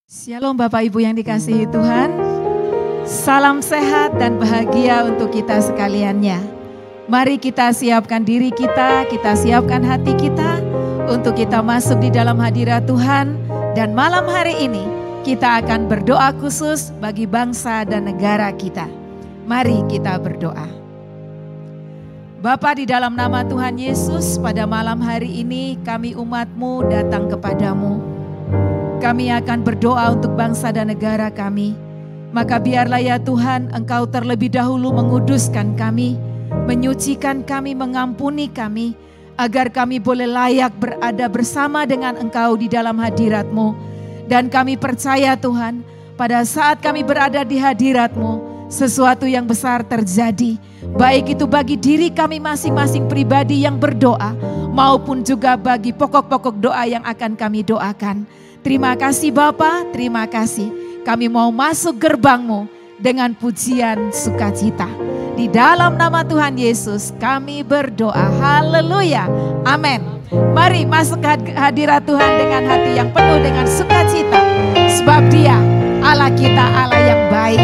Shalom Bapak Ibu yang dikasihi Tuhan. Salam sehat dan bahagia untuk kita sekaliannya. Mari kita siapkan diri kita siapkan hati kita untuk kita masuk di dalam hadirat Tuhan. Dan malam hari ini kita akan berdoa khusus bagi bangsa dan negara kita. Mari kita berdoa. Bapa, di dalam nama Tuhan Yesus, pada malam hari ini kami umat-Mu datang kepadamu. Kami akan berdoa untuk bangsa dan negara kami. Maka biarlah ya Tuhan, Engkau terlebih dahulu menguduskan kami, menyucikan kami, mengampuni kami, agar kami boleh layak berada bersama dengan Engkau di dalam hadirat-Mu. Dan kami percaya Tuhan, pada saat kami berada di hadirat-Mu, sesuatu yang besar terjadi. Baik itu bagi diri kami masing-masing pribadi yang berdoa, maupun juga bagi pokok-pokok doa yang akan kami doakan. Terima kasih Bapa, terima kasih. Kami mau masuk gerbang-Mu dengan pujian sukacita. Di dalam nama Tuhan Yesus kami berdoa. Haleluya. Amin. Mari masuk ke hadirat Tuhan dengan hati yang penuh dengan sukacita. Sebab Dia Allah kita, Allah yang baik.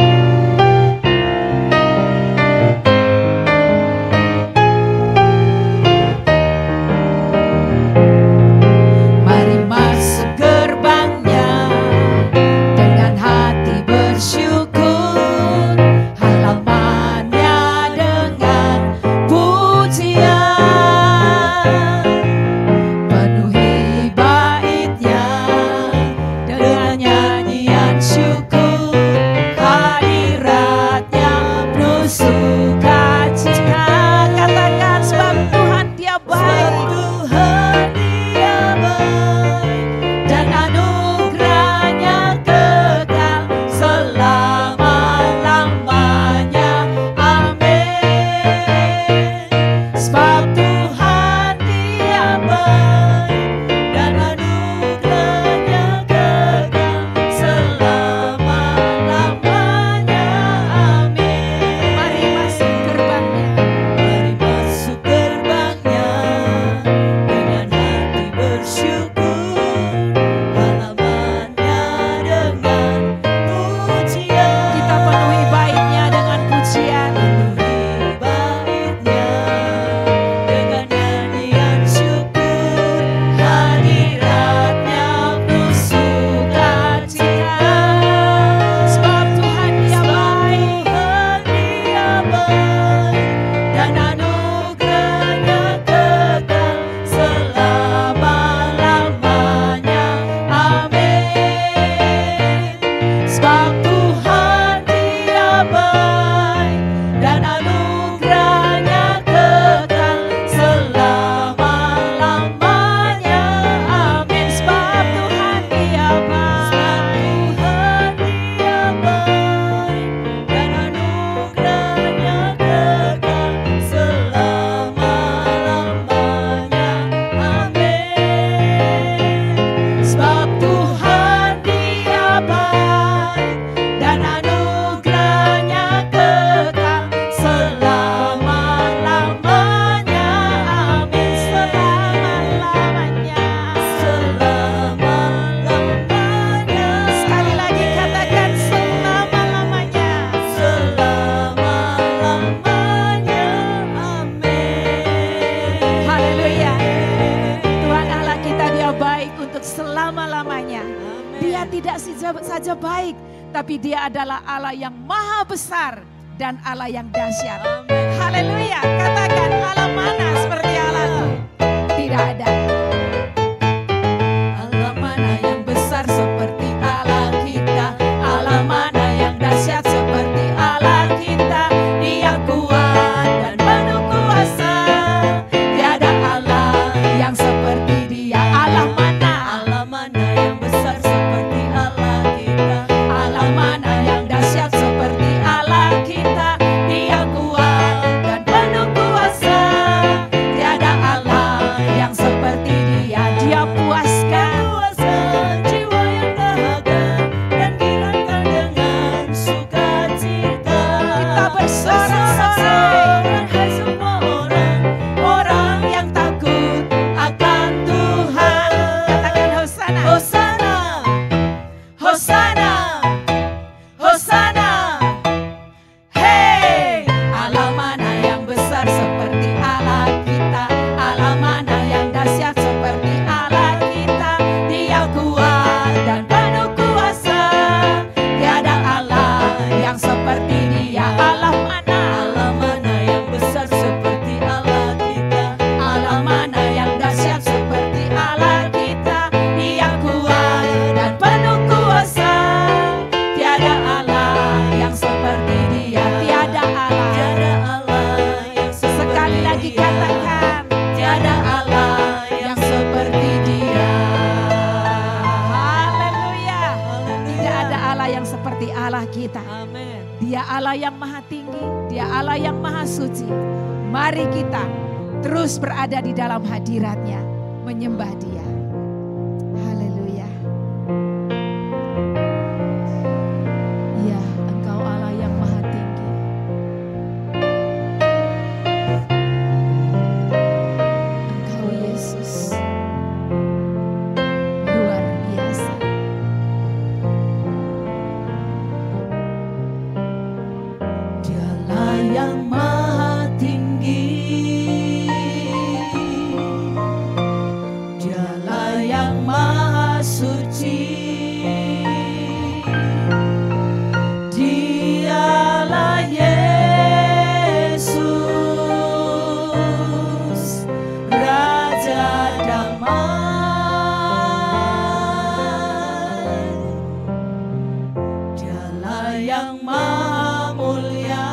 Saja baik, tapi Dia adalah Allah yang maha besar dan Allah yang dahsyat. Haleluya. Katakan, Allah mana seperti Allahku? Tidak ada. Allah mana yang besar seperti Allah kita? Allah mana yang dahsyat seperti Allah kita? Dia kuat dan penuh kuasa. Tiada Allah yang seperti Dia. Allah mana? Allah mana yang besar seperti Allah kita? Allah mana yang dahsyat seperti Allah kita? Dia kuat dan penuh kuasa. Dia Allah yang maha tinggi, Dia Allah yang maha suci. Mari kita terus berada di dalam hadirat-Nya, menyembah Dia. Haleluya. Ya, Engkau Allah yang maha tinggi. Engkau Yesus, luar biasa. Dialah yang maha tinggi, Dialah yang maha suci, Dialah Yesus, Raja damai. Dialah yang maha mulia,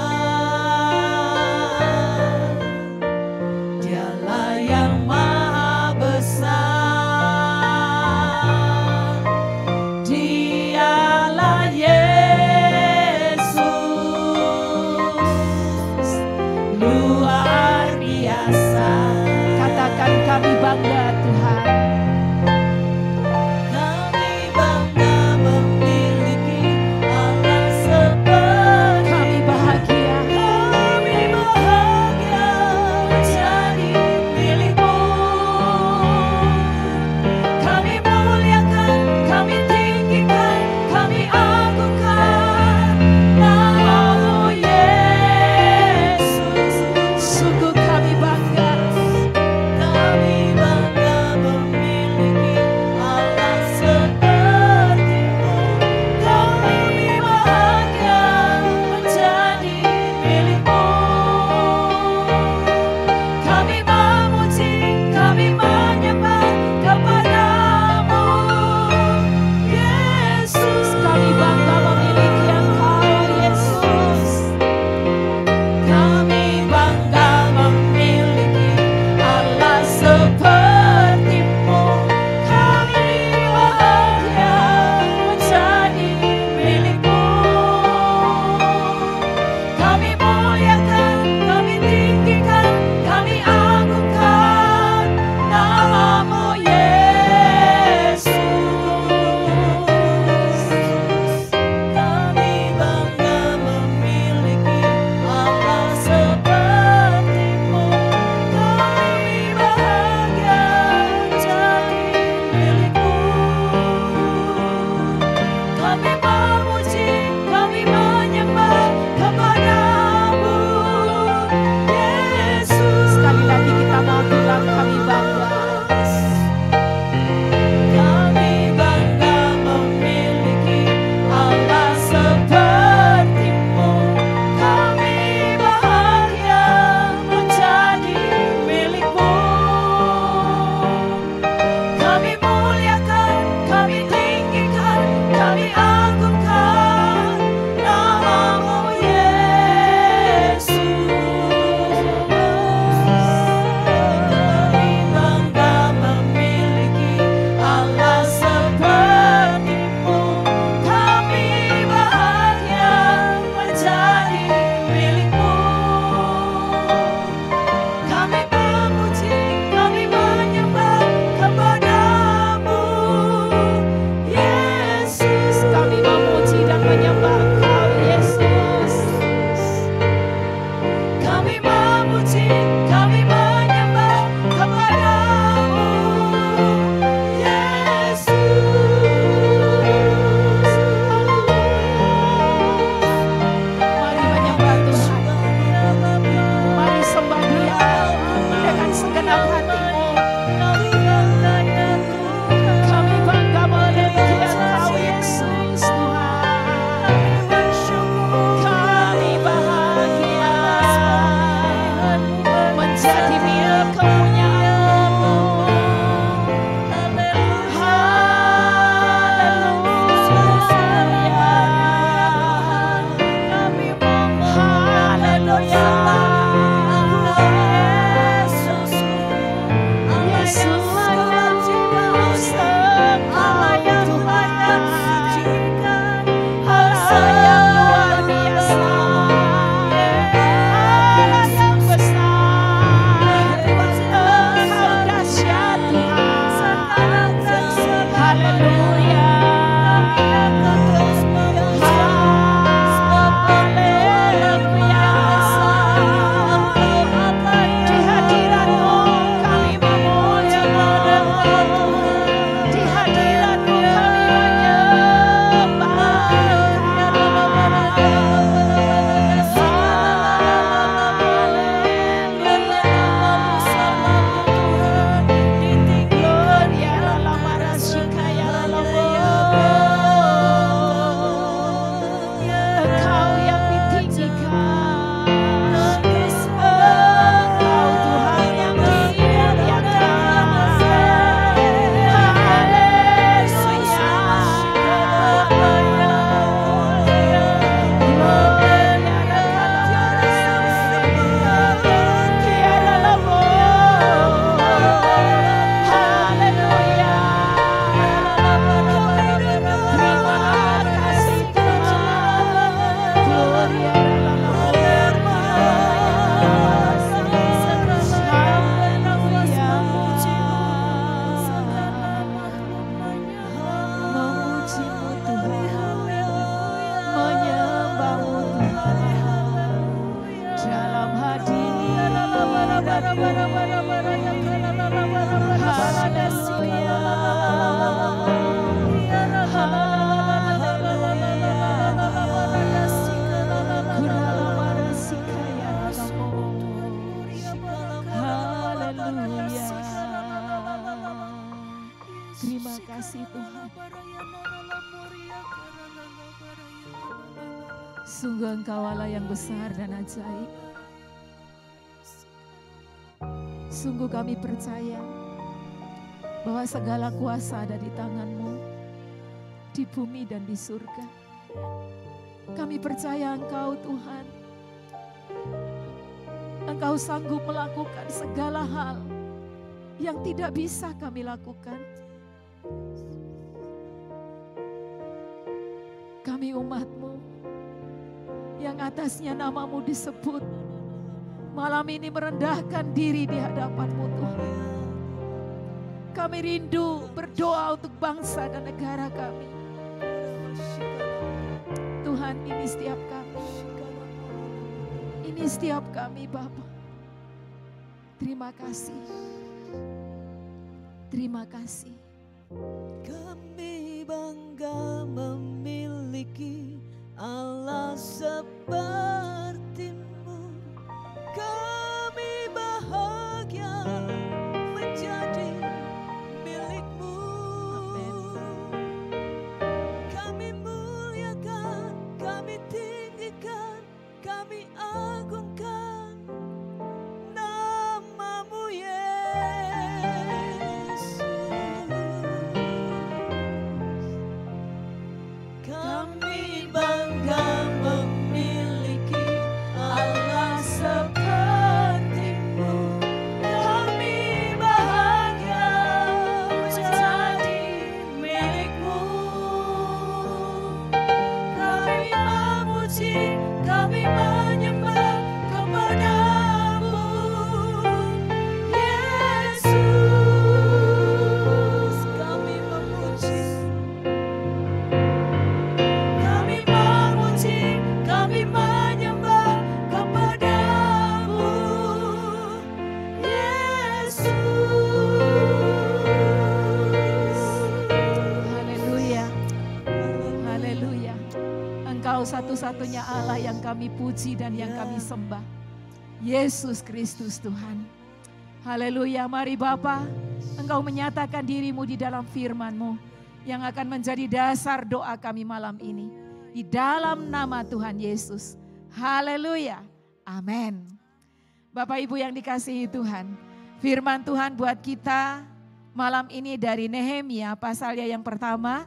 kasih Tuhan. Sungguh Engkau Allah yang besar dan ajaib. Sungguh kami percaya bahwa segala kuasa ada di tangan-Mu, di bumi dan di surga. Kami percaya Engkau Tuhan, Engkau sanggup melakukan segala hal yang tidak bisa kami lakukan. Kami umat-Mu yang atasnya nama-Mu disebut, malam ini merendahkan diri di hadapan-Mu Tuhan. Kami rindu berdoa untuk bangsa dan negara kami. Tuhan, ini setiap kami. Ini setiap kami Bapa. Terima kasih. Terima kasih. Kami bangga memiliki Allah seperti-Mu. Kami bahagia menjadi milik-Mu. Kami muliakan, kami tinggikan, kami agungkan nama-Mu Yesus. Kami bangga memiliki Allah seperti-Mu. Kami bahagia menjadi milik-Mu. Kami memuji, kami menyembah kepada-Mu, Yesus. Kami memuji, kami menyembah kepada-Mu, Yesus. Haleluya. Haleluya. Engkau satu-satunya Allah yang kami puji dan yang kami sembah. Yesus Kristus Tuhan. Haleluya. Mari Bapa, Engkau menyatakan diri-Mu di dalam firman-Mu yang akan menjadi dasar doa kami malam ini. Di dalam nama Tuhan Yesus. Haleluya. Amin. Bapak Ibu yang dikasihi Tuhan, firman Tuhan buat kita malam ini dari Nehemia pasalnya yang pertama,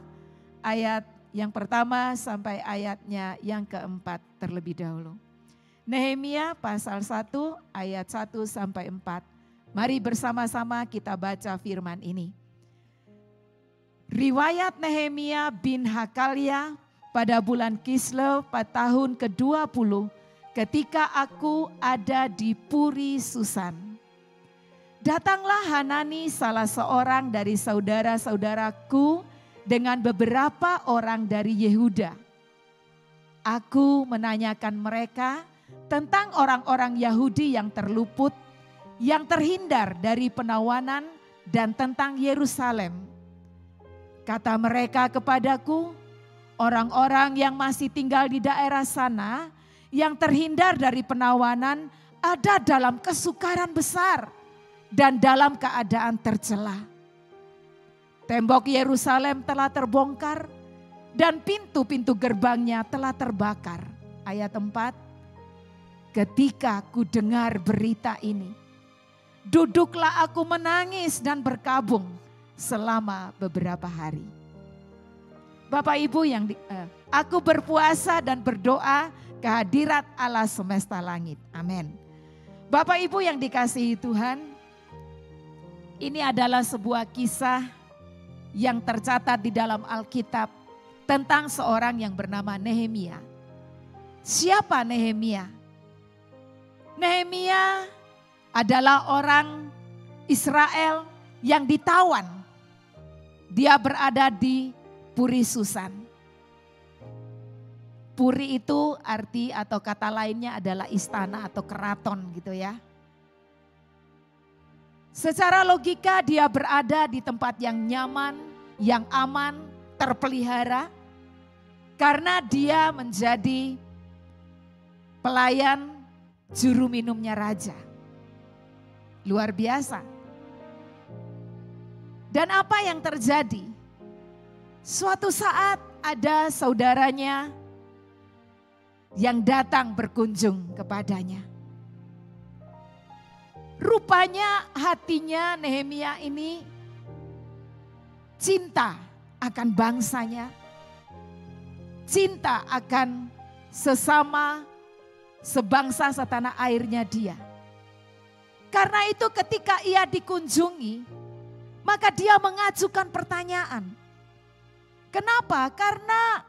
ayat yang pertama sampai ayatnya yang keempat terlebih dahulu. Nehemia pasal 1 ayat 1 sampai 4. Mari bersama-sama kita baca firman ini. Riwayat Nehemia bin Hakalia pada bulan Kislev pada tahun ke-20 ketika aku ada di Puri Susan. Datanglah Hanani salah seorang dari saudara-saudaraku dengan beberapa orang dari Yehuda. Aku menanyakan mereka tentang orang-orang Yahudi yang terluput, yang terhindar dari penawanan dan tentang Yerusalem. Kata mereka kepadaku, orang-orang yang masih tinggal di daerah sana, yang terhindar dari penawanan, ada dalam kesukaran besar dan dalam keadaan tercela. Tembok Yerusalem telah terbongkar dan pintu-pintu gerbangnya telah terbakar. Ayat 4, ketika ku dengar berita ini, duduklah aku menangis dan berkabung selama beberapa hari. Bapak Ibu aku berpuasa dan berdoa kehadirat Allah semesta langit. Amin. Bapak Ibu yang dikasihi Tuhan, ini adalah sebuah kisah yang tercatat di dalam Alkitab tentang seorang yang bernama Nehemia. Siapa Nehemia? Nehemia adalah orang Israel yang ditawan. Dia berada di Puri Susan. Puri itu arti atau kata lainnya adalah istana atau keraton gitu ya. Secara logika dia berada di tempat yang nyaman, yang aman, terpelihara. Karena dia menjadi pelayan juru minumnya raja. Luar biasa. Dan apa yang terjadi? Suatu saat ada saudaranya yang datang berkunjung kepadanya. Rupanya hatinya Nehemia ini cinta akan bangsanya, cinta akan sesama sebangsa setanah airnya dia. Karena itu ketika ia dikunjungi, maka dia mengajukan pertanyaan. Kenapa? Karena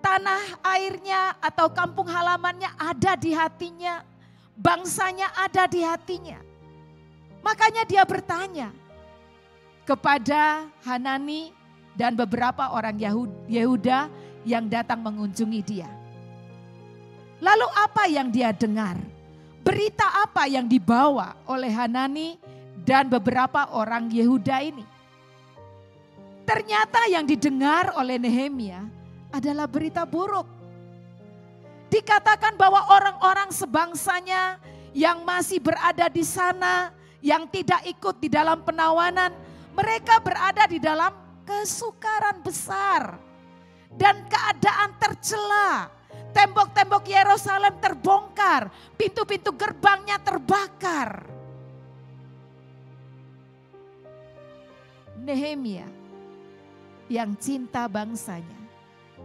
tanah airnya atau kampung halamannya ada di hatinya, bangsanya ada di hatinya. Makanya dia bertanya kepada Hanani dan beberapa orang Yehuda yang datang mengunjungi dia. Lalu apa yang dia dengar? Berita apa yang dibawa oleh Hanani dan beberapa orang Yehuda ini? Ternyata yang didengar oleh Nehemia adalah berita buruk. Dikatakan bahwa orang-orang sebangsanya yang masih berada di sana, yang tidak ikut di dalam penawanan, mereka berada di dalam kesukaran besar dan keadaan tercela. Tembok-tembok Yerusalem terbongkar, pintu-pintu gerbangnya terbakar. Nehemia yang cinta bangsanya,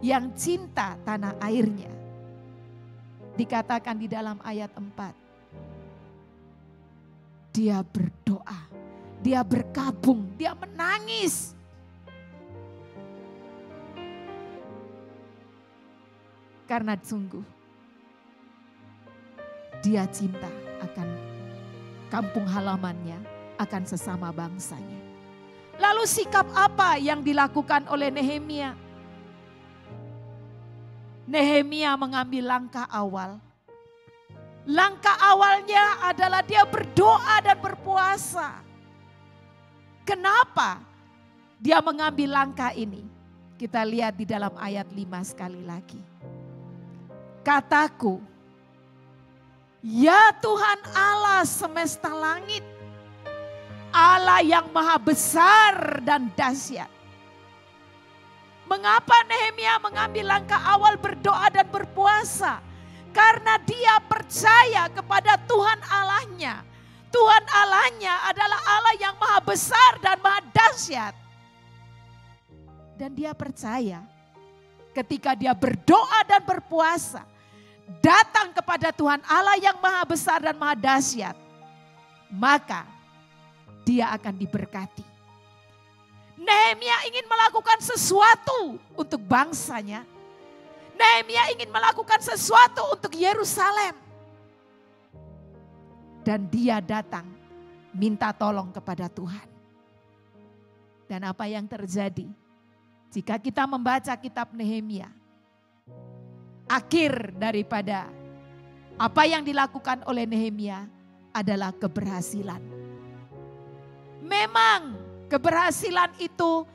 yang cinta tanah airnya, dikatakan di dalam ayat 4. Dia berdoa, dia berkabung, dia menangis. Karena sungguh dia cinta akan kampung halamannya, akan sesama bangsanya. Lalu sikap apa yang dilakukan oleh Nehemia? Nehemia mengambil langkah awal. Langkah awalnya adalah dia berdoa dan berpuasa. Kenapa dia mengambil langkah ini? Kita lihat di dalam ayat 5 sekali lagi. Kataku, ya Tuhan Allah semesta langit, Allah yang maha besar dan dahsyat. Mengapa Nehemia mengambil langkah awal berdoa dan berpuasa? Karena dia percaya kepada Tuhan Allahnya. Tuhan Allahnya adalah Allah yang maha besar dan maha dahsyat. Dan dia percaya ketika dia berdoa dan berpuasa, datang kepada Tuhan Allah yang maha besar dan maha dahsyat, maka dia akan diberkati. Nehemia ingin melakukan sesuatu untuk bangsanya. Nehemia ingin melakukan sesuatu untuk Yerusalem. Dan dia datang minta tolong kepada Tuhan. Dan apa yang terjadi? Jika kita membaca kitab Nehemia, akhir daripada apa yang dilakukan oleh Nehemia adalah keberhasilan. Memang keberhasilan itu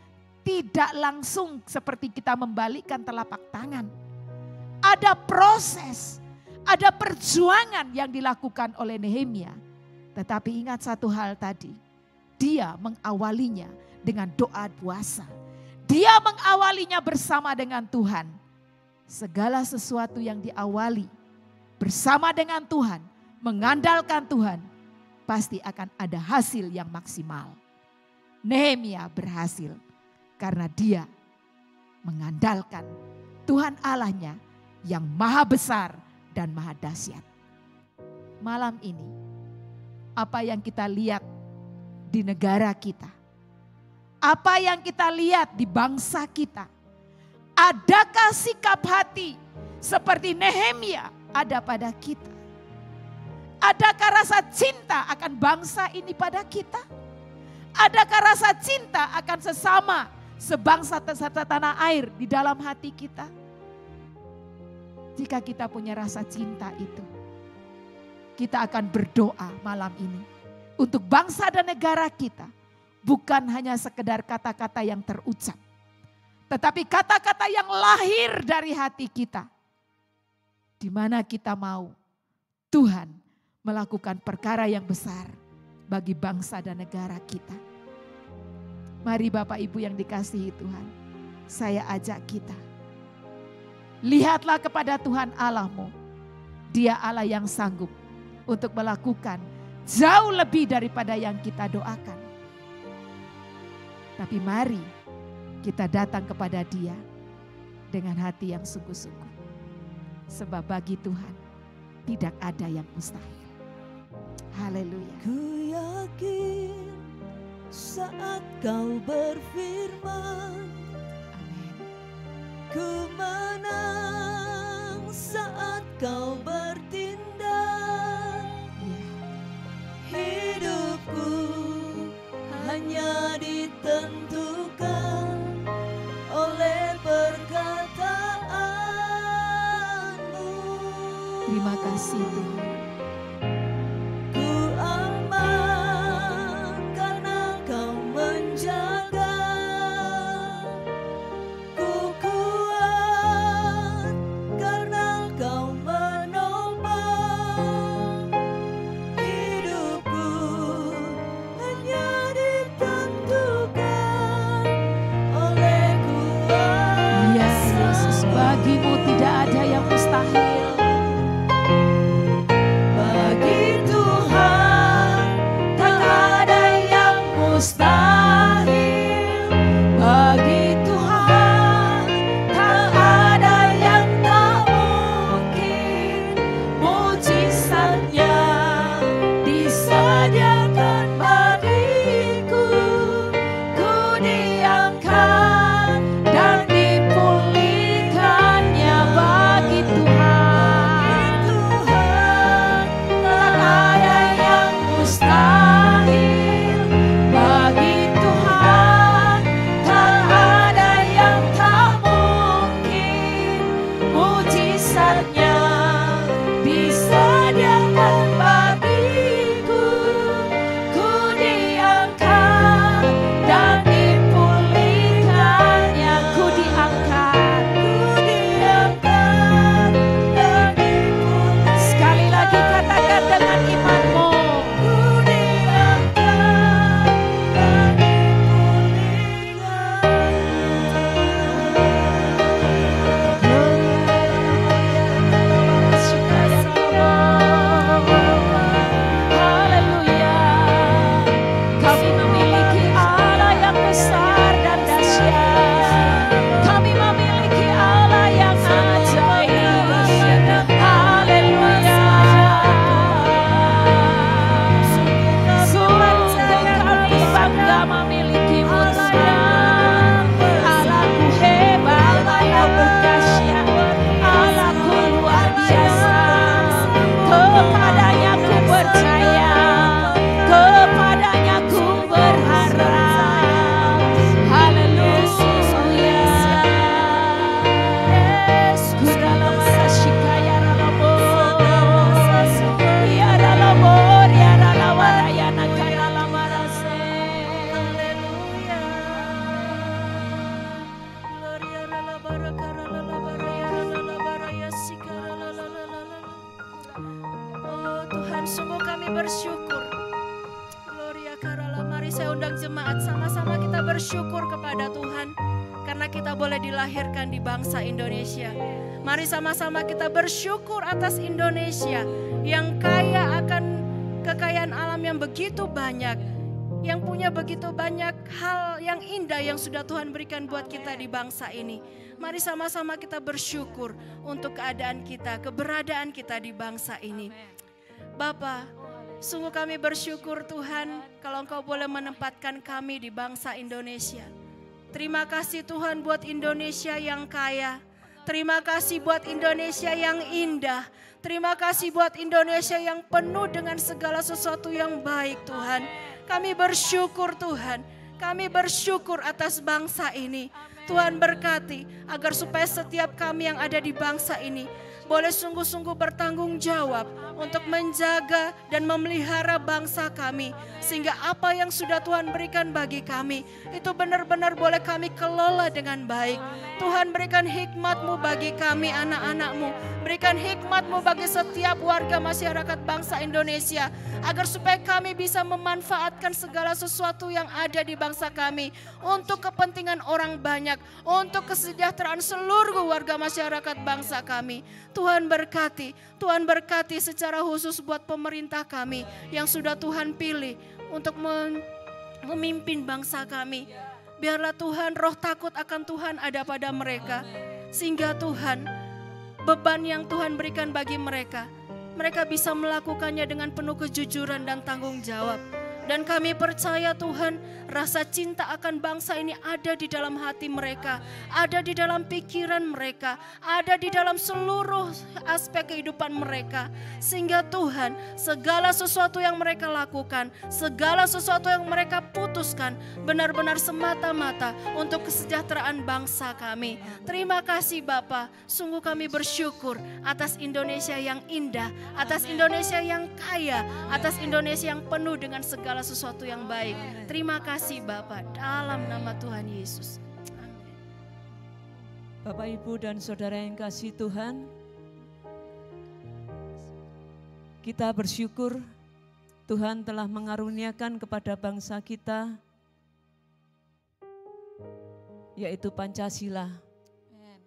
tidak langsung seperti kita membalikkan telapak tangan. Ada proses, ada perjuangan yang dilakukan oleh Nehemia. Tetapi ingat satu hal tadi, dia mengawalinya dengan doa puasa. Dia mengawalinya bersama dengan Tuhan. Segala sesuatu yang diawali bersama dengan Tuhan, mengandalkan Tuhan, pasti akan ada hasil yang maksimal. Nehemia berhasil karena dia mengandalkan Tuhan Allahnya yang maha besar dan maha dahsyat. Malam ini, apa yang kita lihat di negara kita, apa yang kita lihat di bangsa kita, adakah sikap hati seperti Nehemia ada pada kita? Adakah rasa cinta akan bangsa ini pada kita? Adakah rasa cinta akan sesama sebangsa tanah air di dalam hati kita? Jika kita punya rasa cinta itu, kita akan berdoa malam ini untuk bangsa dan negara kita. Bukan hanya sekedar kata-kata yang terucap, tetapi kata-kata yang lahir dari hati kita. Di mana kita mau Tuhan melakukan perkara yang besar bagi bangsa dan negara kita. Mari Bapak Ibu yang dikasihi Tuhan, saya ajak kita. Lihatlah kepada Tuhan Allahmu. Dia Allah yang sanggup untuk melakukan jauh lebih daripada yang kita doakan. Tapi mari kita datang kepada Dia dengan hati yang sungguh-sungguh. Sebab bagi Tuhan tidak ada yang mustahil. Haleluya. Ku yakin saat kau berfirman, Amin. ku menang saat kau bertindak. Ya. Hidupku hanya ditentukan oleh perkataanmu. Terima kasih Tuhan. Ku aman karena kau menjaga. Ku kuat karena kau menopang. Hidupku hanya ditentukan oleh kuasa. Ya Yesus, bagimu tidak ada yang mustahil. Bagi Tuhan tak ada yang mustahil. Bagi Tuhan tak ada yang tak mungkin. Mujizatnya disediakan bagiku. Ku diangkat dan dipulihkannya bagi Tuhan. Tak ada yang mustahil. Bagi Tuhan tak ada yang tak mungkin. Mujizatnya disediakan bagiku. Ku diangkat dan dipulihkannya. Ku diangkat dan dipulihkan. Sekali lagi katakan dengan imanmu. Ku diangkat dan Haleluya. Kami memiliki Allah yang besar dan dahsyat. Kami memiliki Allah yang ajaib. Haleluya. Sungguh kami bangga memilikimu Tuhan. Allahku hebat, Allahku dahsyat, Allahku luar biasa. Kepadanya ku percaya, kepadanya ku berharap. Haleluya. Kuralama shikaya ralabo. Ya ralabo, ya ralawarayana karalamarase. Haleluya. Gloria rala baraka rala baraya rala baraya sikara rala rala. Oh Tuhan, sungguh kami bersyukur. Gloria karala. Mari saya undang jemaat, sama-sama kita bersyukur kepada Tuhan karena kita boleh dilahirkan di bangsa Indonesia. Mari sama-sama kita bersyukur atas Indonesia yang kaya akan kekayaan alam yang begitu banyak, yang punya begitu banyak hal yang indah yang sudah Tuhan berikan buat kita di bangsa ini. Mari sama-sama kita bersyukur untuk keadaan kita, keberadaan kita di bangsa ini. Bapa, sungguh kami bersyukur Tuhan kalau Engkau boleh menempatkan kami di bangsa Indonesia. Terima kasih Tuhan buat Indonesia yang kaya. Terima kasih buat Indonesia yang indah. Terima kasih buat Indonesia yang penuh dengan segala sesuatu yang baik Tuhan. Kami bersyukur Tuhan. Kami bersyukur atas bangsa ini. Tuhan berkati agar supaya setiap kami yang ada di bangsa ini boleh sungguh-sungguh bertanggung jawab untuk menjaga dan memelihara bangsa kami. Sehingga apa yang sudah Tuhan berikan bagi kami, itu benar-benar boleh kami kelola dengan baik. Tuhan berikan hikmat-Mu bagi kami anak-anak-Mu. Berikan hikmat-Mu bagi setiap warga masyarakat bangsa Indonesia. Agar supaya kami bisa memanfaatkan segala sesuatu yang ada di bangsa kami. Untuk kepentingan orang banyak. Untuk kesejahteraan seluruh warga masyarakat bangsa kami. Tuhan berkati secara khusus buat pemerintah kami yang sudah Tuhan pilih untuk memimpin bangsa kami. Biarlah Tuhan, roh takut akan Tuhan ada pada mereka. Sehingga Tuhan, beban yang Tuhan berikan bagi mereka, mereka bisa melakukannya dengan penuh kejujuran dan tanggung jawab. Dan kami percaya Tuhan, rasa cinta akan bangsa ini ada di dalam hati mereka, ada di dalam pikiran mereka, ada di dalam seluruh aspek kehidupan mereka. Sehingga Tuhan, segala sesuatu yang mereka lakukan, segala sesuatu yang mereka putuskan, benar-benar semata-mata untuk kesejahteraan bangsa kami. Terima kasih Bapa, sungguh kami bersyukur atas Indonesia yang indah, atas Indonesia yang kaya, atas Indonesia yang penuh dengan segala sesuatu yang baik. Terima kasih Bapa, dalam nama Tuhan Yesus. Amin. Bapak, Ibu, dan Saudara yang kasih Tuhan, kita bersyukur Tuhan telah mengaruniakan kepada bangsa kita, yaitu Pancasila,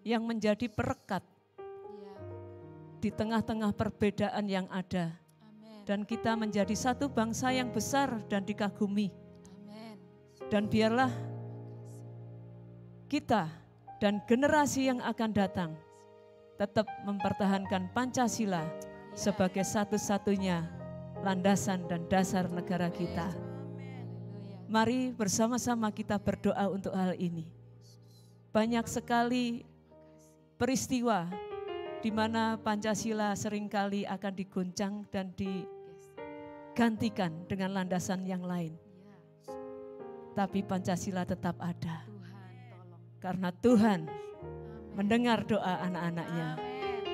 yang menjadi perekat di tengah-tengah perbedaan yang ada. Dan kita menjadi satu bangsa yang besar dan dikagumi. Dan biarlah kita dan generasi yang akan datang tetap mempertahankan Pancasila sebagai satu-satunya landasan dan dasar negara kita. Mari bersama-sama kita berdoa untuk hal ini. Banyak sekali peristiwa di mana Pancasila seringkali akan diguncang dan digantikan dengan landasan yang lain. Tapi Pancasila tetap ada. Karena Tuhan mendengar doa anak-anaknya.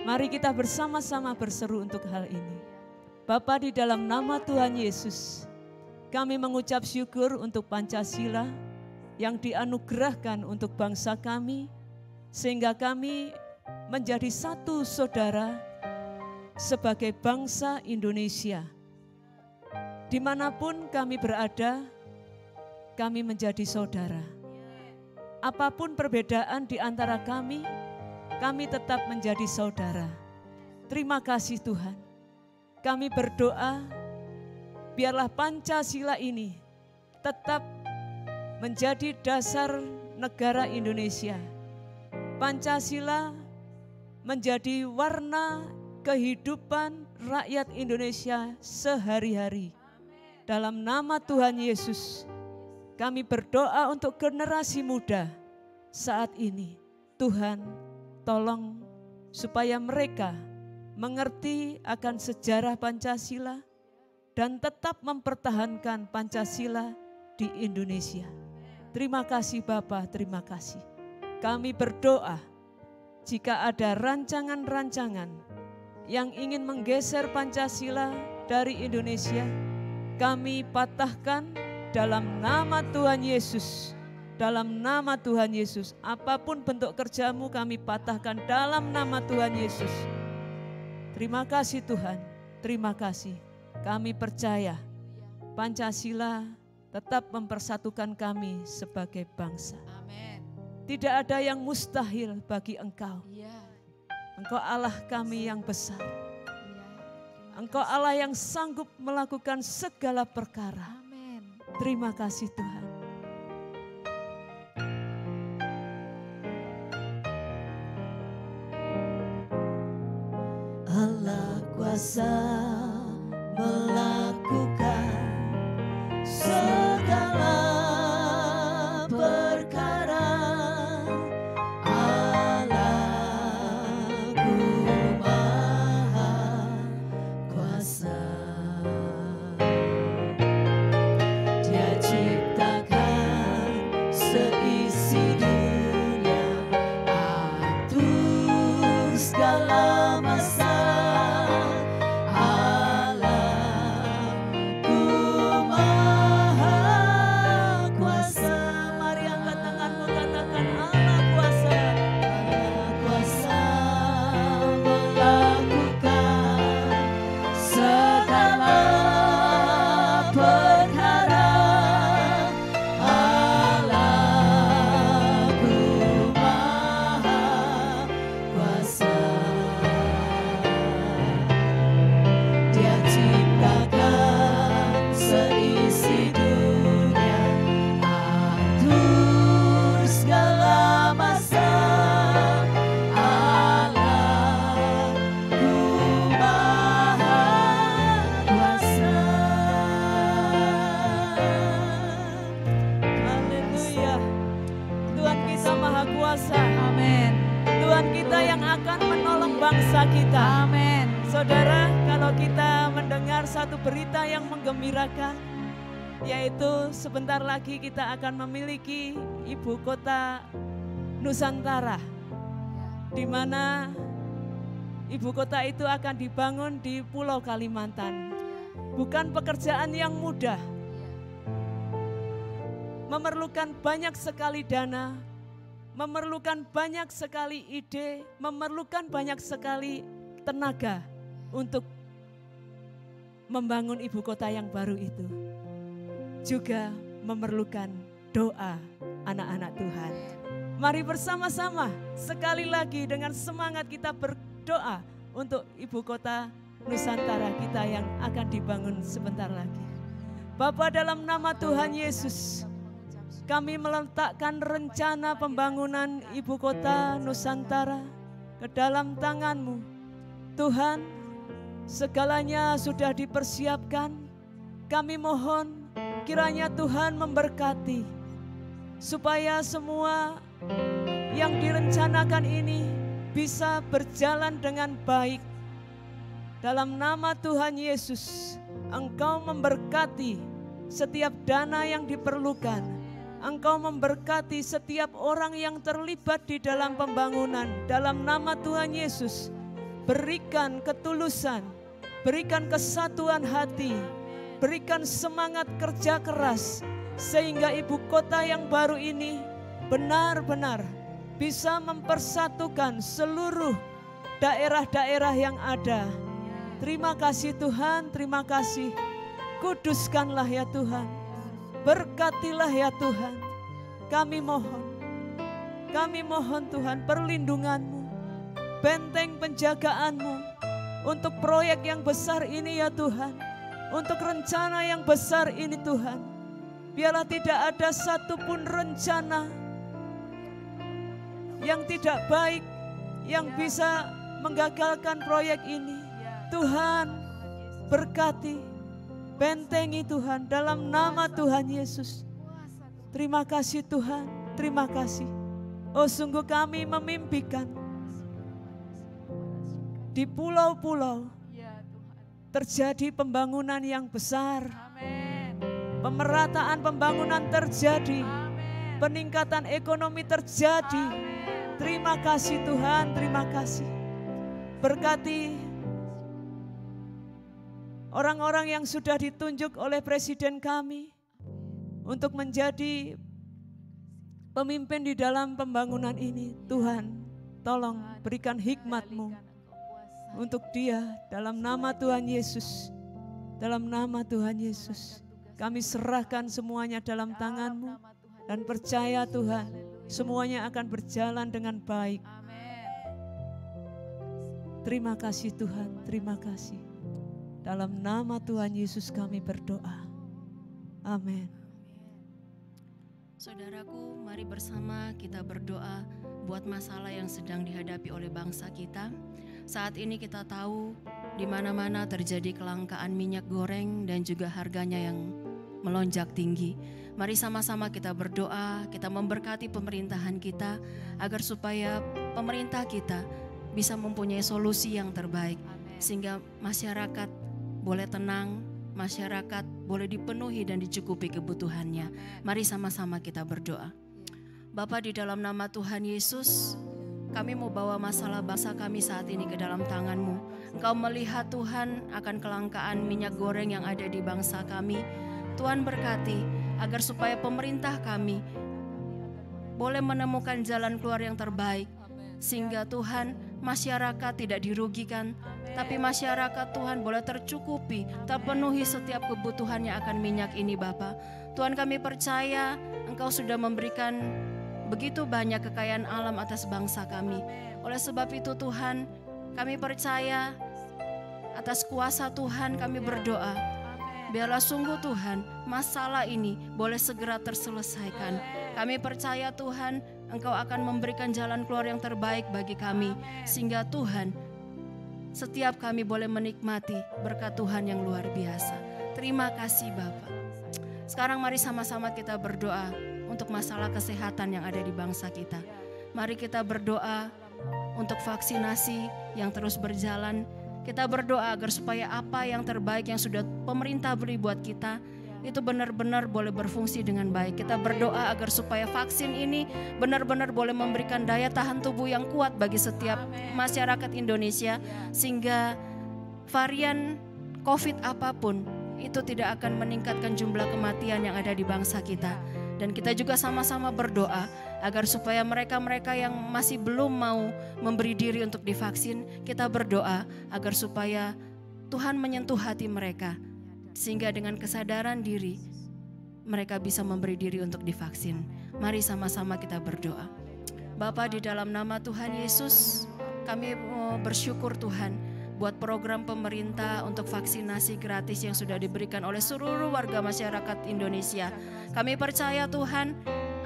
Mari kita bersama-sama berseru untuk hal ini. Bapa, di dalam nama Tuhan Yesus, kami mengucap syukur untuk Pancasila yang dianugerahkan untuk bangsa kami, sehingga kami menjadi satu saudara sebagai bangsa Indonesia. Dimanapun kami berada, kami menjadi saudara. Apapun perbedaan di antara kami tetap menjadi saudara. Terima kasih Tuhan. Kami berdoa, biarlah Pancasila ini tetap menjadi dasar negara Indonesia. Pancasila menjadi warna kehidupan rakyat Indonesia sehari-hari. Dalam nama Tuhan Yesus, kami berdoa untuk generasi muda saat ini. Tuhan, tolong supaya mereka mengerti akan sejarah Pancasila dan tetap mempertahankan Pancasila di Indonesia. Terima kasih Bapa, terima kasih. Kami berdoa, jika ada rancangan-rancangan yang ingin menggeser Pancasila dari Indonesia, kami patahkan dalam nama Tuhan Yesus. Dalam nama Tuhan Yesus, apapun bentuk kerjamu kami patahkan dalam nama Tuhan Yesus. Terima kasih Tuhan, terima kasih. Kami percaya Pancasila tetap mempersatukan kami sebagai bangsa. Tidak ada yang mustahil bagi Engkau. Engkau Allah kami yang besar. Engkau Allah yang sanggup melakukan segala perkara. Terima kasih Tuhan. Allah kuasa melakukan segala perkara. Allahku Maha Kuasa. Dia ciptakan seisi dunia, atur segala masalah. satu berita yang menggembirakan, yaitu sebentar lagi kita akan memiliki ibu kota Nusantara, di mana ibu kota itu akan dibangun di Pulau Kalimantan. Bukan pekerjaan yang mudah, memerlukan banyak sekali dana, memerlukan banyak sekali ide, memerlukan banyak sekali tenaga untuk membangun ibu kota yang baru itu. Juga memerlukan doa anak-anak Tuhan. Mari bersama-sama sekali lagi dengan semangat kita berdoa untuk ibu kota Nusantara kita yang akan dibangun sebentar lagi. Bapa, dalam nama Tuhan Yesus, kami meletakkan rencana pembangunan ibu kota Nusantara ke dalam tangan-Mu. Tuhan, segalanya sudah dipersiapkan. Kami mohon kiranya Tuhan memberkati supaya semua yang direncanakan ini bisa berjalan dengan baik. Dalam nama Tuhan Yesus, Engkau memberkati setiap dana yang diperlukan. Engkau memberkati setiap orang yang terlibat di dalam pembangunan. Dalam nama Tuhan Yesus, berikan ketulusan, berikan kesatuan hati, berikan semangat kerja keras, sehingga ibu kota yang baru ini benar-benar bisa mempersatukan seluruh daerah-daerah yang ada. Terima kasih Tuhan, terima kasih. Kuduskanlah ya Tuhan, berkatilah ya Tuhan. Kami mohon Tuhan perlindungan-Mu, benteng penjagaan-Mu untuk proyek yang besar ini ya Tuhan, untuk rencana yang besar ini Tuhan. Biarlah tidak ada satupun rencana yang tidak baik yang bisa menggagalkan proyek ini. Tuhan, berkati, bentengi Tuhan dalam nama Tuhan Yesus. Terima kasih Tuhan, terima kasih. Oh, sungguh kami memimpikan di pulau-pulau terjadi pembangunan yang besar. Pemerataan pembangunan terjadi, peningkatan ekonomi terjadi. Terima kasih Tuhan, terima kasih. Berkati orang-orang yang sudah ditunjuk oleh Presiden kami untuk menjadi pemimpin di dalam pembangunan ini. Tuhan, tolong berikan hikmat-Mu untuk dia dalam nama Tuhan Yesus. Dalam nama Tuhan Yesus, kami serahkan semuanya dalam tangan-Mu dan percaya Tuhan, semuanya akan berjalan dengan baik. Terima kasih Tuhan, terima kasih. Dalam nama Tuhan Yesus kami berdoa. Amin. Saudaraku, mari bersama kita berdoa buat masalah yang sedang dihadapi oleh bangsa kita. Saat ini kita tahu di mana-mana terjadi kelangkaan minyak goreng dan juga harganya yang melonjak tinggi. Mari sama-sama kita berdoa, kita memberkati pemerintahan kita agar supaya pemerintah kita bisa mempunyai solusi yang terbaik sehingga masyarakat boleh tenang, masyarakat boleh dipenuhi dan dicukupi kebutuhannya. Mari sama-sama kita berdoa. Bapa, di dalam nama Tuhan Yesus, kami mau bawa masalah bangsa kami saat ini ke dalam tangan-Mu. Engkau melihat Tuhan akan kelangkaan minyak goreng yang ada di bangsa kami. Tuhan berkati agar supaya pemerintah kami boleh menemukan jalan keluar yang terbaik. Sehingga Tuhan, masyarakat tidak dirugikan, tapi masyarakat Tuhan boleh tercukupi, terpenuhi setiap kebutuhannya akan minyak ini Bapa. Tuhan, kami percaya Engkau sudah memberikan begitu banyak kekayaan alam atas bangsa kami. Oleh sebab itu Tuhan, kami percaya atas kuasa Tuhan kami berdoa. Biarlah sungguh Tuhan, masalah ini boleh segera terselesaikan. Kami percaya Tuhan, Engkau akan memberikan jalan keluar yang terbaik bagi kami. Sehingga Tuhan, setiap kami boleh menikmati berkat Tuhan yang luar biasa. Terima kasih Bapa. Sekarang mari sama-sama kita berdoa untuk masalah kesehatan yang ada di bangsa kita. Mari kita berdoa untuk vaksinasi yang terus berjalan Kita berdoa agar supaya apa yang terbaik yang sudah pemerintah beri buat kita itu benar-benar boleh berfungsi dengan baik. Kita berdoa agar supaya vaksin ini benar-benar boleh memberikan daya tahan tubuh yang kuat bagi setiap masyarakat Indonesia, sehingga varian COVID apapun itu tidak akan meningkatkan jumlah kematian yang ada di bangsa kita. Dan kita juga sama-sama berdoa agar supaya mereka-mereka yang masih belum mau memberi diri untuk divaksin, kita berdoa agar supaya Tuhan menyentuh hati mereka, sehingga dengan kesadaran diri mereka bisa memberi diri untuk divaksin. Mari sama-sama kita berdoa. Bapa, di dalam nama Tuhan Yesus, kami bersyukur Tuhan buat program pemerintah untuk vaksinasi gratis yang sudah diberikan oleh seluruh warga masyarakat Indonesia. Kami percaya Tuhan,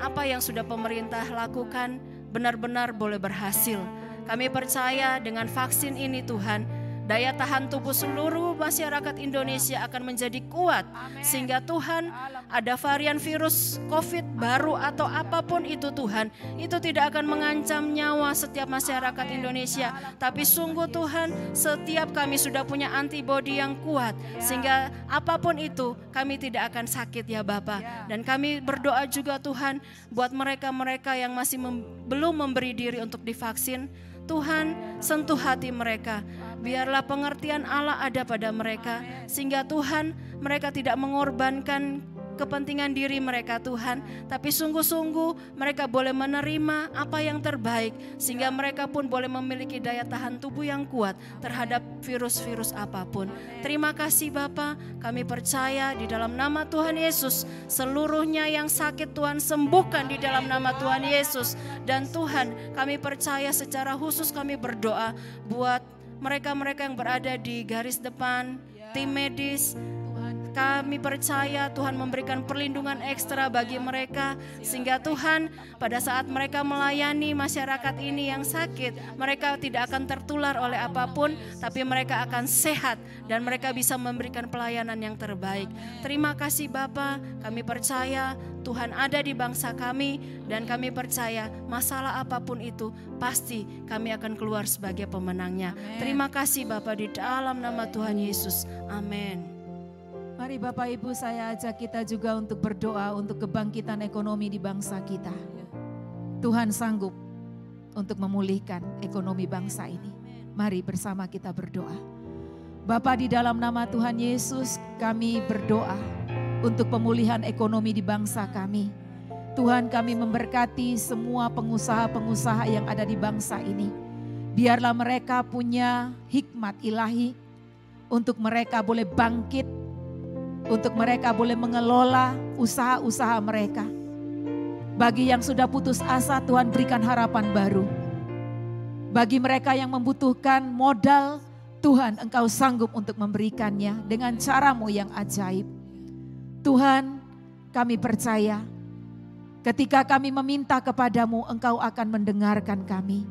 apa yang sudah pemerintah lakukan benar-benar boleh berhasil. Kami percaya dengan vaksin ini Tuhan, daya tahan tubuh seluruh masyarakat Indonesia akan menjadi kuat. Sehingga Tuhan, ada varian virus COVID baru atau apapun itu Tuhan, itu tidak akan mengancam nyawa setiap masyarakat Indonesia. Tapi sungguh Tuhan, setiap kami sudah punya antibodi yang kuat, sehingga apapun itu kami tidak akan sakit ya Bapa. Dan kami berdoa juga Tuhan buat mereka-mereka yang masih belum memberi diri untuk divaksin. Tuhan, sentuh hati mereka. Biarlah pengertian Allah ada pada mereka, sehingga Tuhan, mereka tidak mengorbankan kepentingan diri mereka Tuhan, tapi sungguh-sungguh mereka boleh menerima apa yang terbaik, sehingga mereka pun boleh memiliki daya tahan tubuh yang kuat terhadap virus-virus apapun. Terima kasih Bapa, kami percaya di dalam nama Tuhan Yesus, seluruhnya yang sakit Tuhan sembuhkan di dalam nama Tuhan Yesus. Dan Tuhan, kami percaya secara khusus kami berdoa buat mereka-mereka yang berada di garis depan, tim medis. Kami percaya Tuhan memberikan perlindungan ekstra bagi mereka, sehingga Tuhan pada saat mereka melayani masyarakat ini yang sakit, mereka tidak akan tertular oleh apapun, tapi mereka akan sehat dan mereka bisa memberikan pelayanan yang terbaik. Terima kasih Bapa, kami percaya Tuhan ada di bangsa kami, dan kami percaya masalah apapun itu pasti kami akan keluar sebagai pemenangnya. Terima kasih Bapa, di dalam nama Tuhan Yesus. Amin. Mari Bapak Ibu, saya ajak kita juga untuk berdoa untuk kebangkitan ekonomi di bangsa kita. Tuhan sanggup untuk memulihkan ekonomi bangsa ini. Mari bersama kita berdoa. Bapa, di dalam nama Tuhan Yesus kami berdoa untuk pemulihan ekonomi di bangsa kami. Tuhan, kami memberkati semua pengusaha-pengusaha yang ada di bangsa ini. Biarlah mereka punya hikmat ilahi untuk mereka boleh bangkit, untuk mereka boleh mengelola usaha-usaha mereka. Bagi yang sudah putus asa, Tuhan berikan harapan baru. Bagi mereka yang membutuhkan modal, Tuhan Engkau sanggup untuk memberikannya dengan cara-Mu yang ajaib. Tuhan, kami percaya ketika kami meminta kepadamu, Engkau akan mendengarkan kami.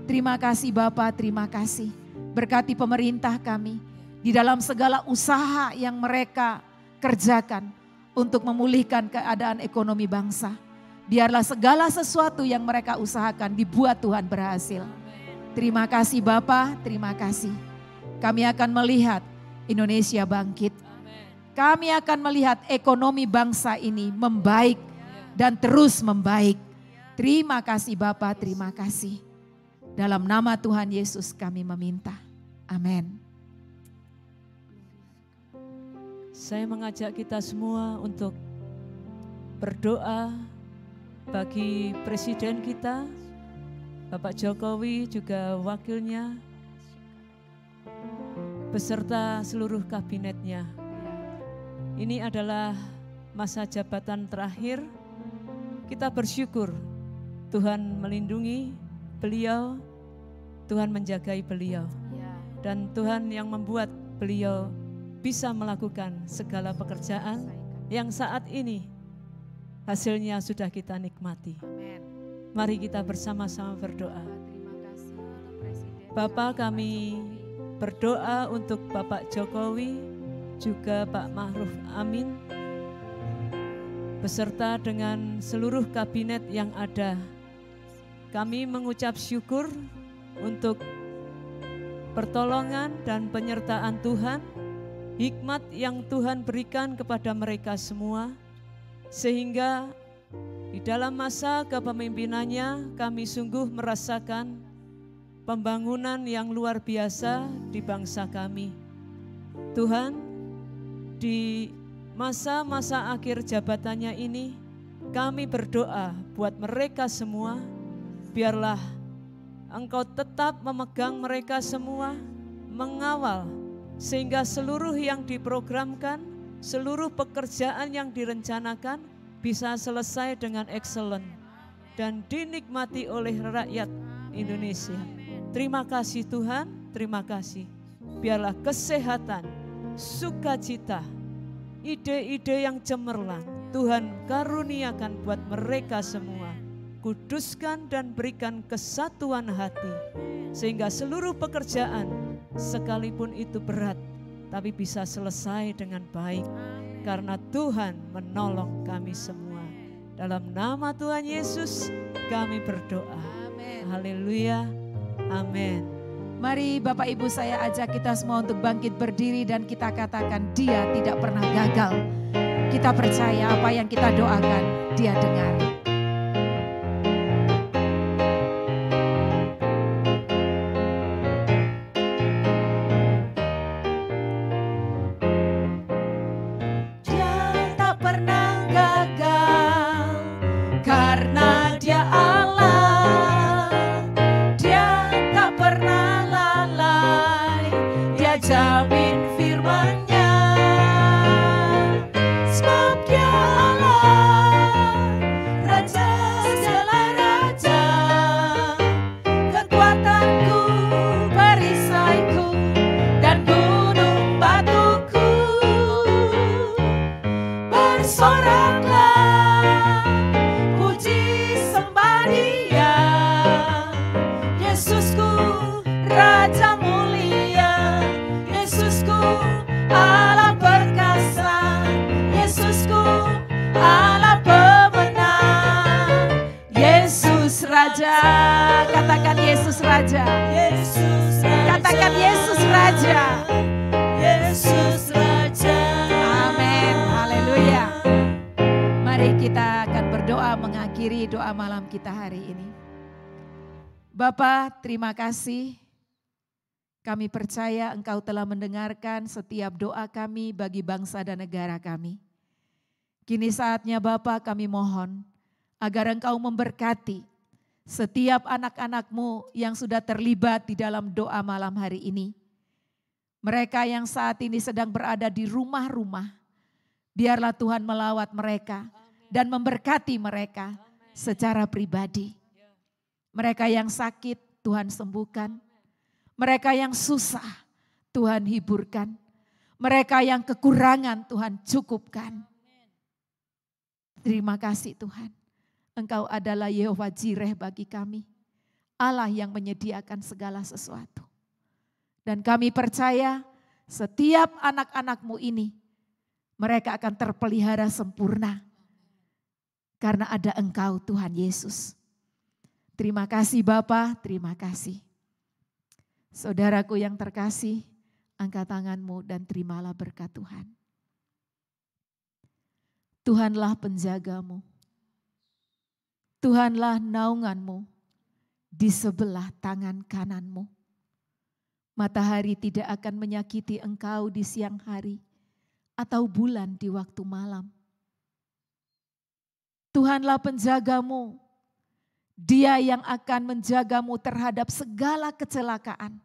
Terima kasih Bapa, terima kasih. Berkati pemerintah kami di dalam segala usaha yang mereka kerjakan untuk memulihkan keadaan ekonomi bangsa. Biarlah segala sesuatu yang mereka usahakan dibuat Tuhan berhasil. Terima kasih Bapa, terima kasih. Kami akan melihat Indonesia bangkit. Kami akan melihat ekonomi bangsa ini membaik dan terus membaik. Terima kasih Bapa, terima kasih. Dalam nama Tuhan Yesus kami meminta. Amin. Saya mengajak kita semua untuk berdoa bagi Presiden kita, Bapak Jokowi, juga wakilnya, beserta seluruh kabinetnya. Ini adalah masa jabatan terakhir. Kita bersyukur Tuhan melindungi beliau, Tuhan menjagai beliau, dan Tuhan yang membuat beliau bisa melakukan segala pekerjaan yang saat ini hasilnya sudah kita nikmati. Mari kita bersama-sama berdoa. Bapa, kami berdoa untuk Bapak Jokowi, juga Pak Ma'ruf Amin, beserta dengan seluruh kabinet yang ada. Kami mengucap syukur untuk pertolongan dan penyertaan Tuhan, hikmat yang Tuhan berikan kepada mereka semua, sehingga di dalam masa kepemimpinannya kami sungguh merasakan pembangunan yang luar biasa di bangsa kami. Tuhan, di masa-masa akhir jabatannya ini, kami berdoa buat mereka semua, biarlah Engkau tetap memegang mereka semua, mengawal, sehingga seluruh yang diprogramkan, seluruh pekerjaan yang direncanakan bisa selesai dengan excellent dan dinikmati oleh rakyat Indonesia. Terima kasih Tuhan, terima kasih. Biarlah kesehatan, sukacita, ide-ide yang cemerlang Tuhan karuniakan buat mereka semua. Kuduskan dan berikan kesatuan hati, sehingga seluruh pekerjaan sekalipun itu berat, tapi bisa selesai dengan baik. Karena Tuhan menolong kami semua. Dalam nama Tuhan Yesus kami berdoa. Haleluya. Amin. Mari Bapak Ibu saya ajak kita semua untuk bangkit berdiri dan kita katakan Dia tidak pernah gagal. Kita percaya apa yang kita doakan Dia dengar. Katakan Yesus Raja. Yesus Raja. Katakan Yesus Raja. Yesus Raja. Amin. Haleluya. Mari kita akan berdoa mengakhiri doa malam kita hari ini. Bapa, terima kasih. Kami percaya Engkau telah mendengarkan setiap doa kami bagi bangsa dan negara kami. Kini saatnya Bapa kami mohon agar Engkau memberkati setiap anak-anak-Mu yang sudah terlibat di dalam doa malam hari ini. Mereka yang saat ini sedang berada di rumah-rumah, biarlah Tuhan melawat mereka dan memberkati mereka secara pribadi. Mereka yang sakit, Tuhan sembuhkan. Mereka yang susah, Tuhan hiburkan. Mereka yang kekurangan, Tuhan cukupkan. Terima kasih Tuhan. Engkau adalah Yehova Jireh bagi kami, Allah yang menyediakan segala sesuatu. Dan kami percaya setiap anak-anak-Mu ini, mereka akan terpelihara sempurna. Karena ada Engkau Tuhan Yesus. Terima kasih Bapa, terima kasih. Saudaraku yang terkasih, angkat tanganmu dan terimalah berkat Tuhan. Tuhanlah penjagamu. Tuhanlah naunganmu di sebelah tangan kananmu. Matahari tidak akan menyakiti engkau di siang hari atau bulan di waktu malam. Tuhanlah penjagamu, Dia yang akan menjagamu terhadap segala kecelakaan.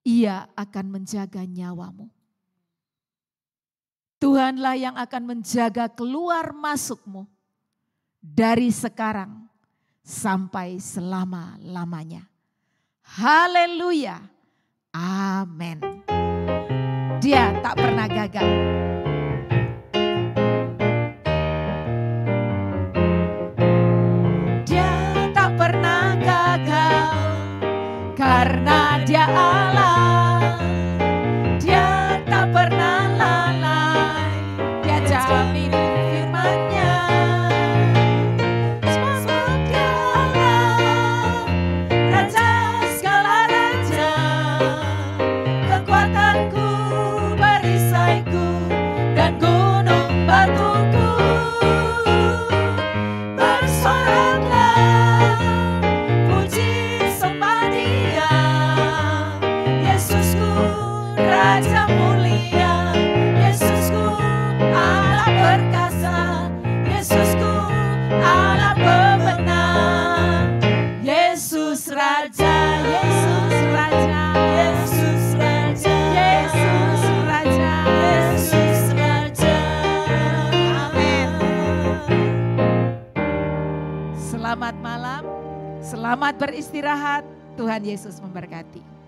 Ia akan menjaga nyawamu. Tuhanlah yang akan menjaga keluar masukmu dari sekarang sampai selama-lamanya. Haleluya. Amin. Dia tak pernah gagal. Dia tak pernah gagal karena Dia Allah. Dia tak pernah lalai. Dia jamin firman-Nya. Sebab Dia Allah, Raja segala raja. Raja mulia, Yesusku Allah perkasa, Yesusku Allah pemenang. Yesus Raja, Yesus Raja, Yesus Raja, Yesus Raja, Yesus Raja. Amin. Selamat malam, selamat beristirahat. Tuhan Yesus memberkati.